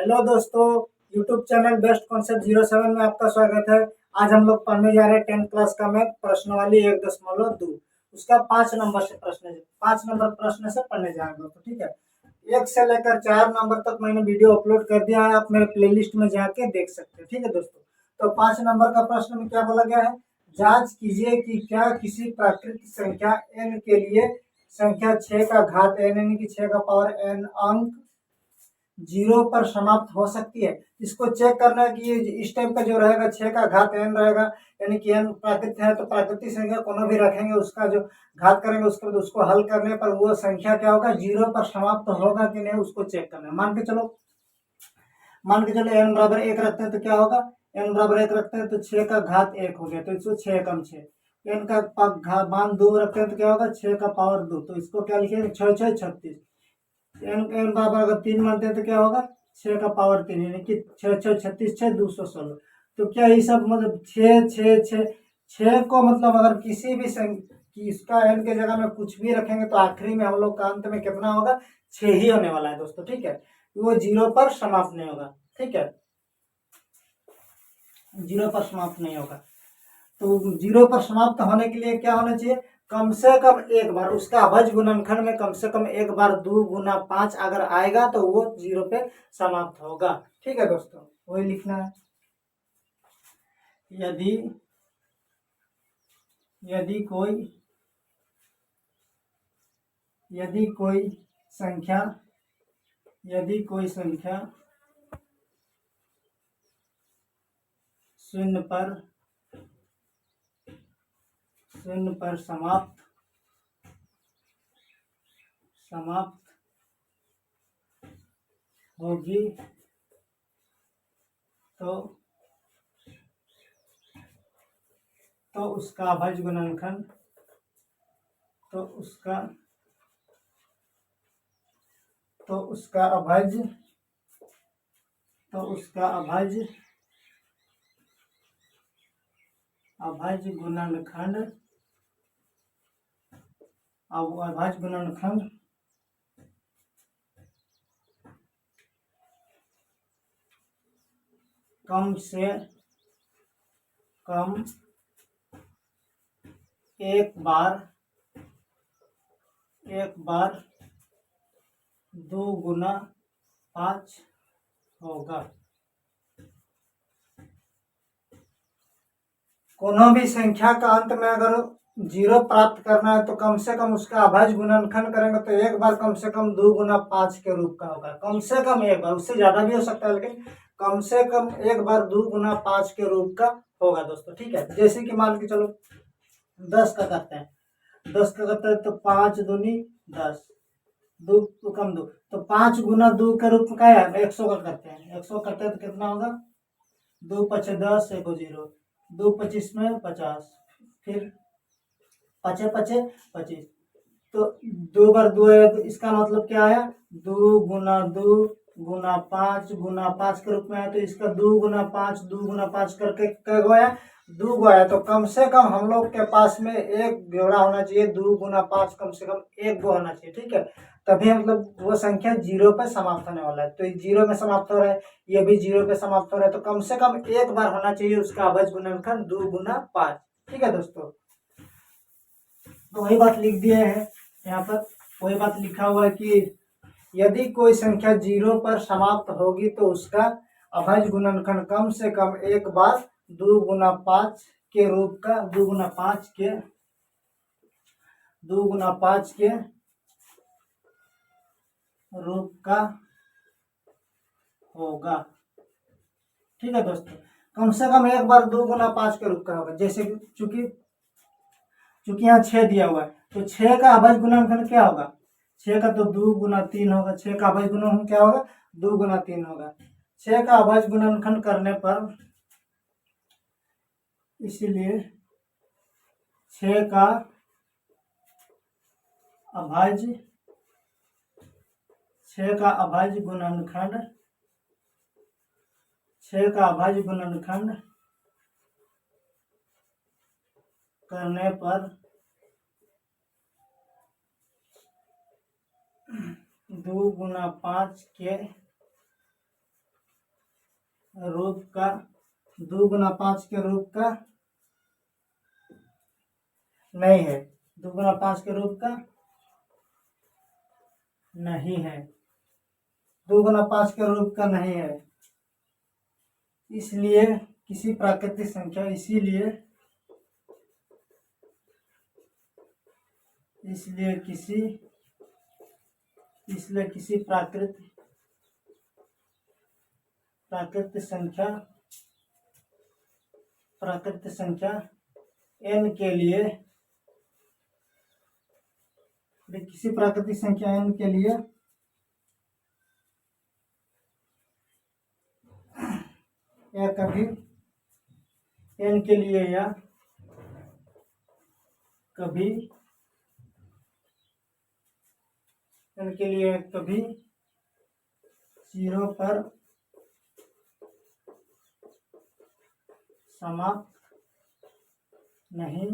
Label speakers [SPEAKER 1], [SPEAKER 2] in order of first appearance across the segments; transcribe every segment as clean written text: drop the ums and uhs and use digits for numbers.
[SPEAKER 1] Hello दोस्तों, YouTube channel best concept 07 में आपका स्वागत है। आज हम लोग पढ़ने जा रहे हैं 10th क्लास का मैथ प्रश्नावली 1.2 उसका 5 नंबर से प्रश्न 5 नंबर प्रश्न से पढ़ने जाएंगे दोस्तों। ठीक है, 1 से लेकर 4 नंबर तक मैंने वीडियो अपलोड कर दिया है, आप मेरे प्लेलिस्ट में जाके देख सकते हैं। ठीक है दोस्तों, तो 5 नंबर का प्रश्न में क्या बोला गया है, जांच कीजिए कि क्या किसी प्राकृतिक संख्या n के लिए संख्या 6 का घात n यानी कि 6 का पावर n अंक 0 पर समाप्त हो सकती है। इसको चेक करना है कि इस टाइप का जो रहेगा 6 का घात n रहेगा, यानी कि n प्राकृतिक है तो प्राकृतिक संख्या कोनो भी रखेंगे, उसका जो घात करेंगे उसके बाद उसको हल करने पर वो संख्या क्या होगा, 0 पर समाप्त होगा कि नहीं उसको चेक करना है। मान के चलो n बराबर 1 रखते हैं तो क्या होगा, n बराबर 1 रखते हैं तो 6 का घात 1 हो गया, तो इसको 6 कम 6। n का मान 2 रखते हैं तो क्या होगा, 6 का पावर 2, तो इसको क्या लिखेंगे 6 6 36। n बराबर अगर 3 मानते हैं तो क्या होगा, 6 का पावर 3 यानी कि 6 6 36 6 216। तो क्या ये सब मतलब 6 6 6 6 को मतलब अगर किसी भी कि इसका n के जगह में कुछ भी रखेंगे तो आखिरी में हम लोग का अंत में कितना होगा, 6 ही होने वाला है दोस्तों। ठीक है, वो 0 पर समाप्त नहीं होगा। ठीक है, 0 पर समाप्त नहीं होगा। तो 0 पर समाप्त होने के लिए क्या होना चाहिए, कम से कम एक बार उसका अभज गुणनखंड में कम से कम एक बार 2 गुना 5 अगर आएगा तो वो 0 पे समाप्त होगा। ठीक है दोस्तों, वही लिखना है। यदि यदि कोई यदि कोई संख्या 0 पर समाप्त होगी तो उसका अभज गुणनखंड अभज गुणनखंड कम से कम एक बार 2 गुना 5 होगा। कोनो भी संख्या का अंत में अगर 0 प्राप्त करना है तो कम से कम उसका अभज गुणनखंड करेंगे तो एक बार कम से कम 2 गुना 5 के रूप का होगा। कम से कम एक बार, उससे ज्यादा भी हो सकता है लेकिन कम से कम एक बार 2 गुना 5 के रूप का होगा दोस्तों। ठीक है, जैसे कि मान के चलो 10 का करते हैं, 10 का करते हैं तो 5 दूनी 10, 2 तो कम 2, तो 5 गुना 2 के रूप में क्या है, 100 का करते हैं। 100 करते हैं तो कितना होगा, 2 पचे 10 1 0, 2 25 में 50, फिर पचे पचे 25, तो 2 बार 2 है तो इसका मतलब क्या आया, 2 गुना 2 गुना 5 गुना 5 के रूप में है, तो इसका 2 गुना 5 2 गुना 5 करके क्या गया, 2 गया। तो कम से कम हम लोग के पास में एक जोड़ा होना चाहिए, 2 गुना 5 कम से कम एक गो होना चाहिए। ठीक है, तभी मतलब वो संख्या 0 पे समाप्त होने वाला है। तो 0 में समाप्त हो रहा है, ये भी 0 पे समाप्त हो रहा है, तो कम से कम एक बार होना चाहिए उसका अभज गुणनखंड 2 गुना 5। ठीक है दोस्तों, तो वही बात लिख दिए हैं यहाँ पर, वही बात लिखा हुआ है कि यदि कोई संख्या 0 पर समाप्त होगी तो उसका अभज गुणनखंड कम से कम एक बार 2 गुना 5 के रूप का 2 गुना 5 के रूप का होगा। ठीक है दोस्तों, कम से कम एक बार 2 गुना 5 के रूप का होगा। जैसे चूंकि यहाँ 6 दिया हुआ है तो 6 का अभज गुणनखंड क्या होगा, 6 का तो 2 गुना 3 होगा, 6 का अभज गुणनखंड क्या होगा, 2 गुना 3 होगा। 6 का अभज गुणनखंड करने पर, इसलिए 6 का अभज गुणनखंड करने पर 2 गुना 5 के रूप का 2 गुना 5 के रूप का नहीं है, 2 गुना 5 के रूप का नहीं है, 2 गुना 5 के रूप का नहीं है। इसलिए किसी प्राकृतिक संख्या इसलिए किसी प्राकृतिक संख्या n के लिए किसी प्राकृतिक संख्या n के लिए या कभी n के लिए या कभी n के लिए कभी 0 पर समाप्त नहीं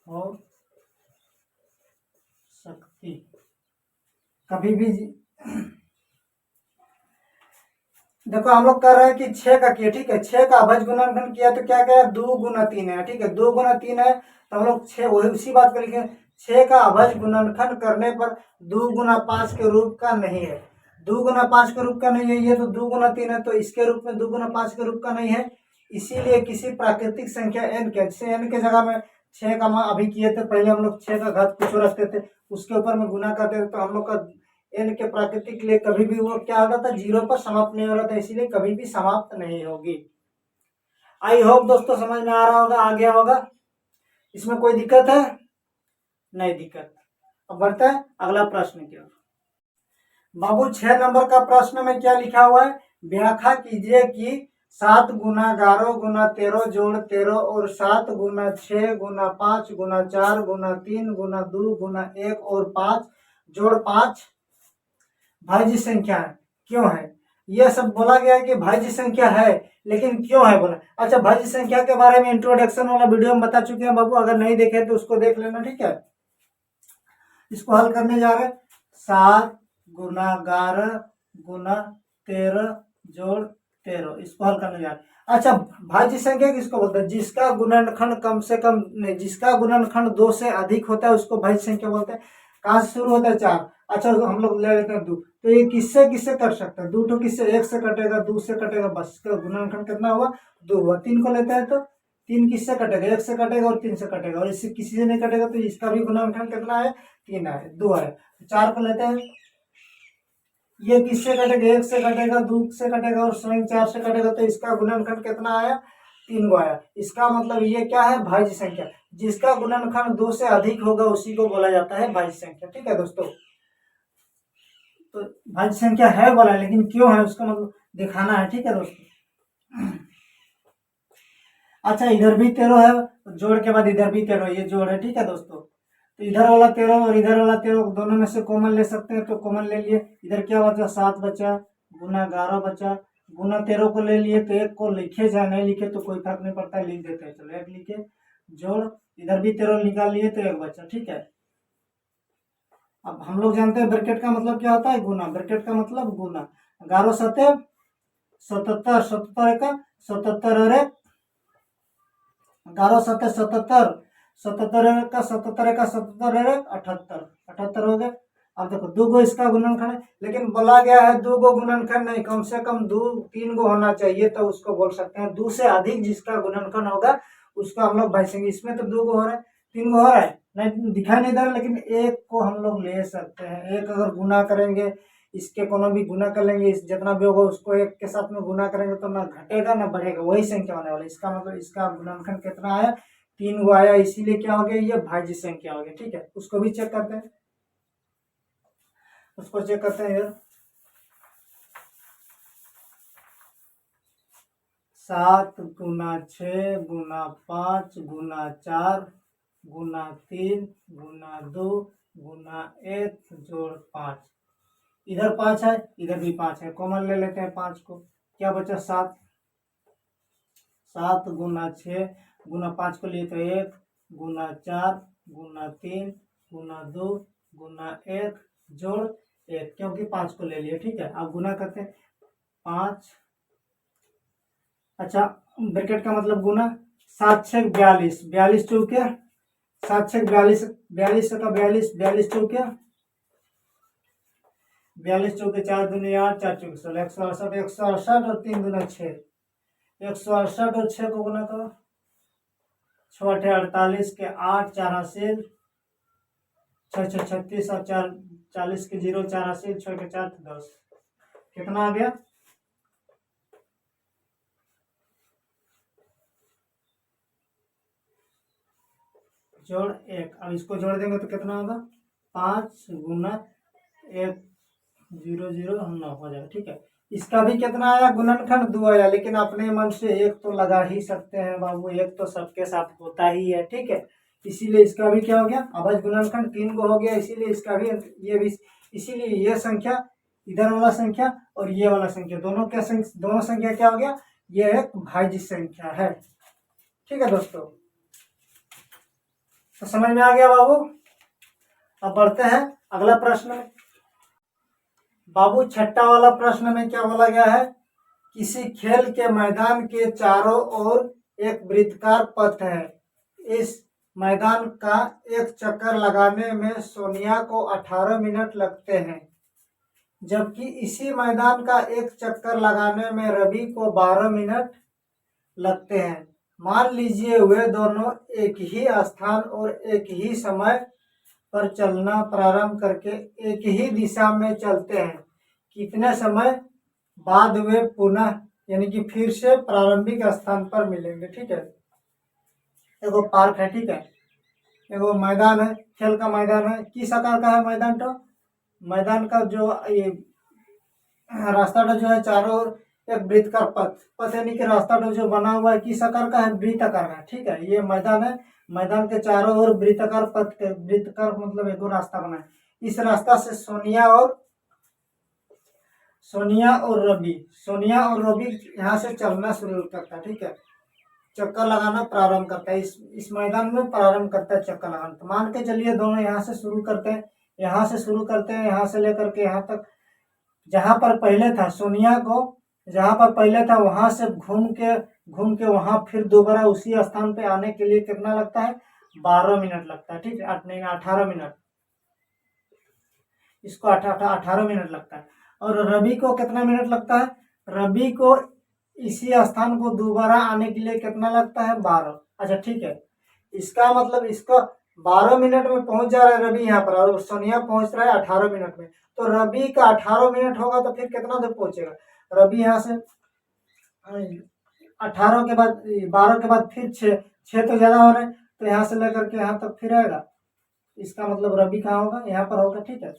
[SPEAKER 1] हो सकती। कभी भी देखो हम लोग कर रहे हैं कि 6 का किया, ठीक है, 6 का अभाज्य गुणनखंड किया तो क्या क्या 2 गुना 3 है, ठीक है, 2 गुना 3 है तो हम लोग 6 वही उसी बात को लिखे 6 का अभाज्य गुणनखंड करने पर 2 गुना 5 के रूप का नहीं है, 2 गुना 5 के रूप का नहीं है, ये तो 2 गुना 3 है तो इसके रूप में 2 गुना 5 के रूप का नहीं है। इसीलिए किसी प्राकृतिक संख्या n के जैसे n के जगह में 6 का मान अभी किए थे, पहले हम लोग 6 का घात कुछ रखते थे उसके ऊपर में गुना करते थे, तो हम लोग का n के प्राकृतिक के लिए कभी भी वो क्या होता था 0 पर समाप्त नहीं हो रहा था, इसीलिए कभी भी समाप्त नहीं होगी। आई होप दोस्तों समझ में आ रहा होगा, आ गया होगा, इसमें कोई दिक्कत है? नहीं दिक्कत। अब बढ़ते हैं अगला प्रश्न की ओर। बाबू 6 नंबर का प्रश्न में क्या लिखा हुआ है, व्याख्या कीजिए कि 7 गुना 11 गुना 13 जोड़ 13 और 7 गुना 6 गुना 5 गुना 4 गुना 3 गुना 2 गुना 1 और 5 जोड़ 5 भाज्य संख्या है, क्यों है? यह सब बोला गया है कि भाज्य संख्या है, लेकिन क्यों है बोला। अच्छा, भाज्य संख्या के बारे में इंट्रोडक्शन वाला वीडियो हम बता चुके हैं बाबू, अगर नहीं देखे तो उसको देख लेना, ठीक है। इसको हल करने जा रहे हैं, 7 गुना 11 गुना 13 जोड़ 13, इसको हल करने जा रहे हैं। अच्छा, भाज्य संख्या किसको बोलते हैं? जिसका गुणनखंड कम से कम नहीं, जिसका गुणनखंड 2 से अधिक होता है उसको भाज्य संख्या बोलते हैं। कहाँ से शुरू होता है? 4। अच्छा, तो हम लोग ले लेते हैं 2, तो ये किससे किससे कर सकते हैं? 2 तो किससे? 1 से कटेगा, 2 से कटेगा, बस इसका गुणनखंड कितना हुआ? 2 हुआ। 3 को लेते हैं तो 3 किससे कटेगा? 1 से कटेगा और 3 से कटेगा, और इससे किसी से नहीं कटेगा तो इसका भी गुणनखंड कितना है? 3 है, 2 है। 4 को लेते हैं, ये किससे कटेगा? 1 से कटेगा, 2 से कटेगा और स्वयं 4 से कटेगा, तो इसका गुणनखंड कितना आया? 3 गो आया। इसका मतलब ये क्या है? भाज्य संख्या। जिसका गुणनखंड 2 से अधिक होगा उसी को बोला जाता है भाज्य संख्या, ठीक है दोस्तों। तो भाज्य संख्या है बोला, लेकिन क्यों है उसका मतलब दिखाना है, ठीक है दोस्तों। अच्छा, इधर भी 13 है, जोड़ के बाद इधर भी 13, ये जोड़ है, ठीक है दोस्तों। तो इधर वाला 13 और इधर वाला 13 दोनों में से कॉमन ले सकते हैं, तो कॉमन ले लिए, इधर क्या बचा? 7 बचा, गुना 11 बचा, गुना 13 को ले लिए, तो 1 को लिखे जाए नहीं लिखे तो कोई फर्क नहीं पड़ता है, लिख देते हैं, चलो 1 लिखे, जोड़, इधर भी 13 निकाल लिए तो 1 बचा, ठीक है। अब हम लोग जानते हैं ब्रैकेट का मतलब क्या होता है? गुना। ब्रैकेट का मतलब गुना। 11 सते 77, 77 का 77 और 1, 11 सते 77, 77 का 77 का 77 और 1 78, 78 हो गए। अब देखो 2 गो इसका गुणनखंड है, लेकिन बोला गया है 2 गो गुणनखंड नहीं, कम से कम 3 गो होना चाहिए, तो उसको बोल सकते हैं 2 से अधिक जिसका गुणनखंड होगा उसका हम लोग भाज्य। इसमें तो 2 गो हो रहा है, 3 गो हो रहा है, नहीं दिखाई नहीं दे रहा, लेकिन 1 को हम लोग ले सकते हैं। 1 अगर गुना करेंगे, इसके कोनो भी गुना कर लेंगे, इस जितना भी होगा उसको 1 के साथ में गुना करेंगे तो ना घटेगा ना बढ़ेगा, वही संख्या होने वाला। इसका मतलब इसका गुणनखंड कितना आया? 3 गो आया, इसीलिए क्या हो गया? ये भाज्य संख्या हो गया, ठीक है। उसको भी चेक करते हैं, उसको चेक करते हैं। 7 गुना 6 गुना 5 गुना 4 गुना 3 गुना 2 गुना 1 जोड़ 5, इधर 5 है, इधर भी 5 है, कॉमन ले लेते हैं 5 को, क्या बचा? 7। 7 गुना 6 गुना 5 को लिए तो 1 गुना 4 गुना 3 गुना 2 गुना 1 जोड़ 1, क्योंकि 5 को ले लिए, ठीक है। अब गुना करते हैं, 5 अच्छा, ब्रैकेट का मतलब गुना, 7×6 = 42, 42 चौके 7×6 = 42, 42 का 42, 42 चौके 42 चौके 4×2 = 8, 4 चौके 16, 168, 168 और 3×2 = 6, 168 और 6 को गुना करो, 6×8 = 48 के 8, 4 हासिल, 6×6 = 36 और 4 40 के 0, 4 हासिल, 6 के 4 10, कितना आ गया? जोड़ 1। अब इसको जोड़ देंगे तो कितना होगा? 5×1 0 0 9 हो जाएगा। ठीक है, इसका भी कितना आया? गुणनखंड 2 आया, लेकिन अपने मन से एक तो लगा ही सकते हैं बाबू, एक तो सबके साथ होता ही है। ठीक है, इसीलिए इसका भी क्या हो गया? अभाज्य गुणनखंड 3 को हो गया, इसीलिए इसका भी ये भी, इसीलिए ये संख्या, इधर वाला संख्या और ये वाला संख्या दोनों दोनों संख्या क्या हो गया? ये एक भाज्य संख्या है। ठीक है दोस्तों, तो समझ में आ गया बाबू। अब बढ़ते हैं अगला प्रश्न में। बाबू छठा वाला प्रश्न में क्या बोला गया है? किसी खेल के मैदान के चारों ओर एक वृत्ताकार पथ है। इस मैदान का एक चक्कर लगाने में सोनिया को 18 मिनट लगते हैं, जबकि इसी मैदान का एक चक्कर लगाने में रवि को 12 मिनट लगते हैं। मान लीजिए वे दोनों एक ही स्थान और एक ही समय पर चलना प्रारंभ करके एक ही दिशा में चलते हैं। कितने समय बाद वे पुनः यानी कि फिर से प्रारंभिक स्थान पर मिलेंगे? ठीक है, एगो पार्क है, ठीक है, एगो मैदान है, खेल का मैदान है। किस आकार का है मैदान? तो मैदान का जो ये रास्ता जो है चारों ओर एक वृत्ताकार पथ यानी कि रास्ता जो बना हुआ है किस आकार का है? वृत्ताकार का। ठीक है, ये मैदान है, मैदान के चारों ओर वृत्ताकार पथ, वृत्ताकार मतलब एक रास्ता बना है। इस रास्ता से सोनिया और रवि यहाँ से चलना शुरू करता है। ठीक है, चक्कर लगाना प्रारंभ करता है, इस मैदान में प्रारंभ करता है चक्कर लगाना। तो मान के चलिए दोनों यहाँ से शुरू करते हैं, यहाँ से लेकर के यहाँ तक, जहाँ पर पहले था सोनिया को, जहाँ पर पहले था वहां से घूम के वहां फिर दोबारा उसी स्थान पे आने के लिए कितना लगता है? 12 मिनट लगता है। ठीक है, 18 मिनट, इसको 18 मिनट लगता है। और रवि को कितना मिनट लगता है? रवि को इसी स्थान को दोबारा आने के लिए कितना लगता है? 12। अच्छा ठीक है, इसका मतलब इसका 12 मिनट में पहुंच जा रहा है रवि यहाँ पर, और सोनिया पहुंच रहा है 18 मिनट में। तो रवि का 18 मिनट होगा तो फिर कितना देर पहुंचेगा? रवि यहाँ से 18 के बाद 12 के बाद फिर 6 तो ज्यादा हो रहे हैं, तो यहाँ से लेकर के यहाँ तक फिर आएगा। इसका मतलब रवि कहाँ होगा? यहाँ पर होगा। ठीक है,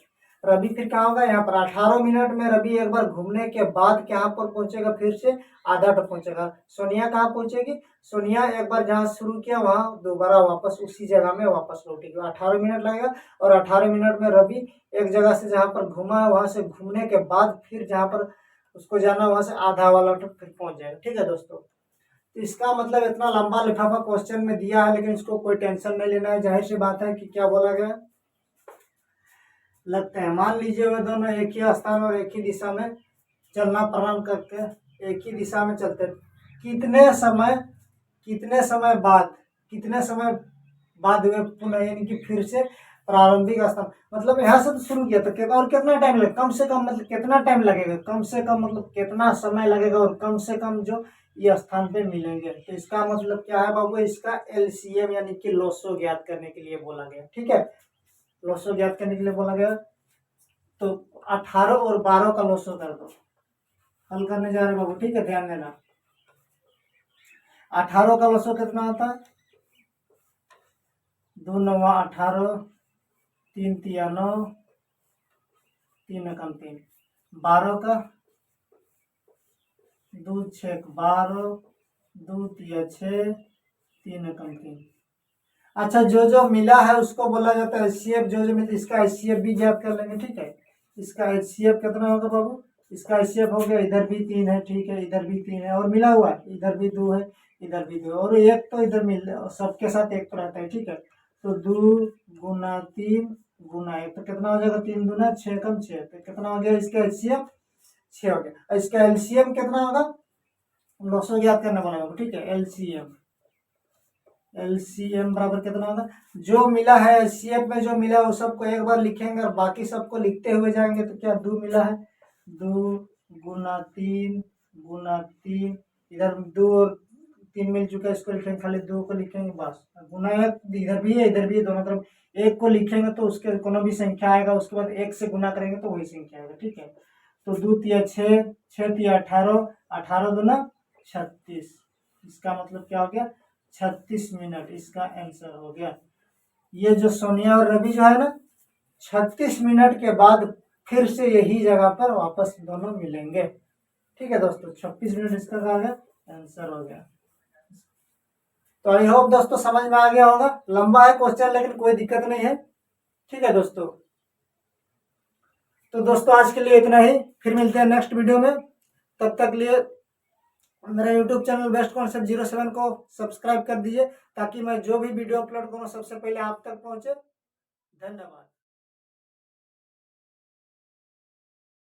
[SPEAKER 1] रवि फिर कहाँ होगा? यहाँ पर। 18 मिनट में रवि एक बार घूमने के बाद कहाँ पर पहुंचेगा? फिर से आधा तक पहुंचेगा। सोनिया कहाँ पहुंचेगी? सोनिया एक बार जहाँ शुरू किया वहां दोबारा वापस उसी जगह में वापस लौटेगी। 18 मिनट लगेगा, और 18 मिनट में रवि एक जगह से जहाँ पर घूमा है वहां से घूमने के बाद फिर जहाँ पर उसको जाना वहां से आधा वाला तक फिर पहुंच जाएगा। ठीक है दोस्तों, तो इसका मतलब इतना लंबा लिफाफा क्वेश्चन में दिया है, लेकिन इसको कोई टेंशन नहीं लेना है। जाहिर सी बात है कि क्या बोला गया लगते हैं। मान लीजिए वे दोनों एक ही स्थान और एक ही दिशा में चलना प्रारंभ करके एक ही दिशा में चलते, कितने समय बाद वे पुनः यानी कि फिर से प्रारंभिक स्थान, मतलब यहाँ से तो शुरू किया तो और कितना टाइम लगेगा? कम से कम मतलब कितना टाइम लगेगा? कम से कम मतलब कितना समय लगेगा, और कम से कम जो ये स्थान पे मिलेंगे। तो इसका मतलब क्या है बाबू? इसका एलसीएम यानी कि लोसो ज्ञात करने के लिए बोला गया। ठीक है, लोसो ज्ञात करने के लिए बोला गया। तो 18 और 12 का लोसो कर दो, हल करने जा रहे बाबू। ठीक है, ध्यान देना। 18 का लोसो कितना आता है? 2 9 18, 3 3 9, 3 एकम 3। 12 का 2 6 12, 2 3 6, 3 एकम 3। अच्छा, जो मिला है उसको बोला जाता है एचसीएफ। जो मिला इसका एचसीएफ भी ज्ञात कर लेंगे। ठीक है, इसका एचसीएफ कितना होगा बाबू? इसका एचसीएफ हो गया, इधर भी 3 है, ठीक है, इधर भी 3 है, और मिला हुआ है इधर भी 2 है, इधर भी 2, और एक तो इधर मिल सबके साथ एक तो रहता है। ठीक है, तो 2 गुना 3 गुना 1, तो कितना हो जाएगा? 3 दूना 6 कम 6, तो कितना हो गया? इसका एचसीएफ 6 हो गया। इसका एलसीएम कितना होगा? लॉसो ज्ञात करना बोला आपको, ठीक है। एलसीएम बराबर कितना होगा, जो मिला है एचसीएफ में जो मिला है वो सबको एक बार लिखेंगे और बाकी सबको लिखते हुए जाएंगे। तो क्या 2 मिला है, 2 गुना 3 गुना 3, इधर 2 और 3 मिल चुका है, इसको लिखेंगे, खाली 2 को लिखेंगे बस। गुना 1 इधर भी है इधर भी है, दोनों तरफ 1 को लिखेंगे तो उसके कोनो भी संख्या आएगा, उसके बाद 1 से गुना करेंगे तो वही संख्या आएगा, ठीक है। तो 2 तिया 6, 6 तिया 18, 18 दूना 36, इसका मतलब क्या हो गया 36 मिनट, इसका आंसर हो गया। ये जो सोनिया और रवि जो है ना 36 मिनट के बाद फिर से यही जगह पर वापस दोनों मिलेंगे, ठीक है दोस्तों। 26 मिनट इसका क्या गया आंसर हो गया। तो आई होप दोस्तों समझ में आ गया होगा, लंबा है क्वेश्चन लेकिन कोई दिक्कत नहीं है, ठीक है दोस्तों। तो दोस्तों आज के लिए इतना ही, फिर मिलते हैं नेक्स्ट वीडियो में। तब तक लिए मेरा यूट्यूब चैनल बेस्ट कॉन्सेप्ट 07 को सब्सक्राइब कर दीजिए, ताकि मैं जो भी वीडियो अपलोड करूँ सबसे पहले आप तक पहुंचे। धन्यवाद।